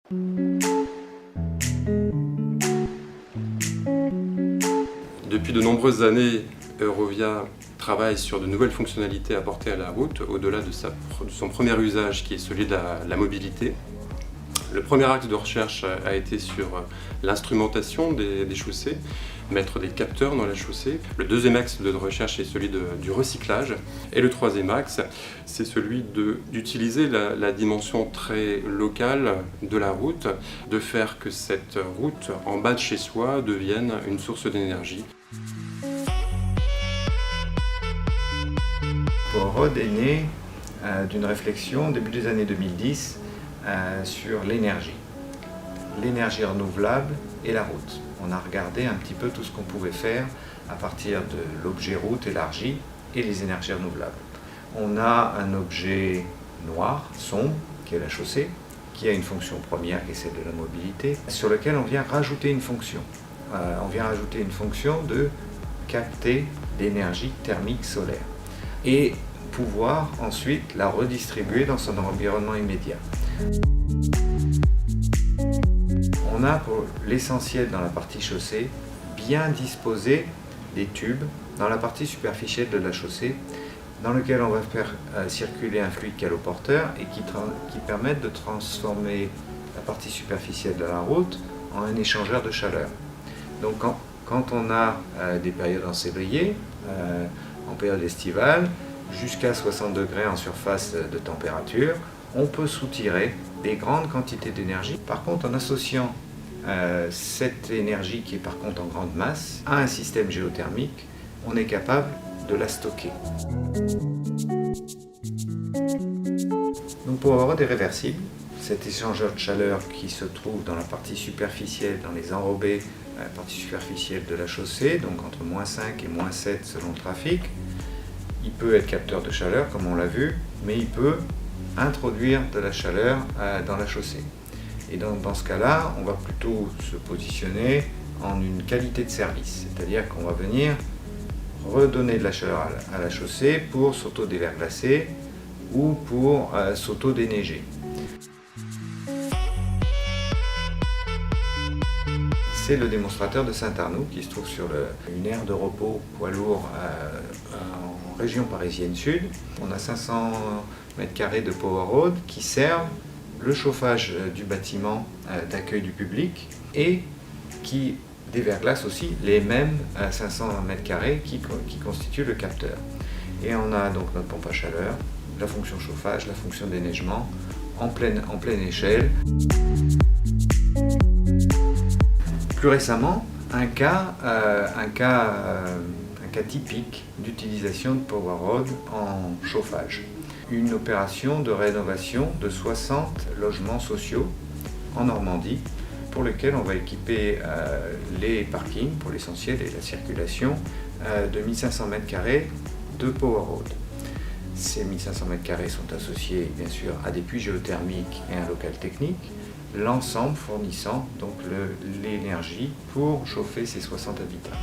Depuis de nombreuses années, Eurovia travaille sur de nouvelles fonctionnalités apportées à la route, au-delà de son premier usage qui est celui de la mobilité. Le premier axe de recherche a été sur l'instrumentation des chaussées, mettre des capteurs dans la chaussée. Le deuxième axe de recherche est celui du recyclage. Et le troisième axe, c'est celui d'utiliser la dimension très locale de la route, de faire que cette route en bas de chez soi devienne une source d'énergie. PowerRoad est né d'une réflexion au début des années 2010 sur l'énergie renouvelable et la route. On a regardé un petit peu tout ce qu'on pouvait faire à partir de l'objet route élargi et les énergies renouvelables. On a un objet noir, sombre, qui est la chaussée, qui a une fonction première qui est celle de la mobilité, sur lequel on vient rajouter une fonction. On vient rajouter une fonction de capter l'énergie thermique solaire et pouvoir ensuite la redistribuer dans son environnement immédiat. On a pour l'essentiel dans la partie chaussée bien disposé des tubes dans la partie superficielle de la chaussée dans lequel on va faire circuler un fluide caloporteur et qui permettent de transformer la partie superficielle de la route en un échangeur de chaleur. Donc quand on a des périodes ensoleillées, en période estivale, jusqu'à 60 degrés en surface de température, on peut soutirer des grandes quantités d'énergie. Par contre, en associant cette énergie qui est par contre en grande masse à un système géothermique, on est capable de la stocker. Donc PowerRoad est réversible. Cet échangeur de chaleur qui se trouve dans la partie superficielle, dans les enrobés, la partie superficielle de la chaussée, donc entre -5 et -7 selon le trafic, il peut être capteur de chaleur comme on l'a vu, mais il peut introduire de la chaleur dans la chaussée. Et dans ce cas-là, on va plutôt se positionner en une qualité de service, c'est-à-dire qu'on va venir redonner de la chaleur à la chaussée pour s'auto-déverglacer ou pour s'auto-déneiger. C'est le démonstrateur de Saint-Arnoult qui se trouve sur une aire de repos poids lourd en région parisienne sud. On a 500 m² de PowerRoad qui servent le chauffage du bâtiment d'accueil du public et qui déverglace aussi les mêmes 500 m² qui constituent le capteur. Et on a donc notre pompe à chaleur, la fonction chauffage, la fonction déneigement en pleine échelle. Plus récemment, un cas typique d'utilisation de PowerRoad en chauffage. Une opération de rénovation de 60 logements sociaux en Normandie pour lequel on va équiper les parkings pour l'essentiel et la circulation de 1500 m² de PowerRoad. Ces 1500 m² sont associés bien sûr à des puits géothermiques et un local technique, l'ensemble fournissant donc l'énergie pour chauffer ces 60 habitats.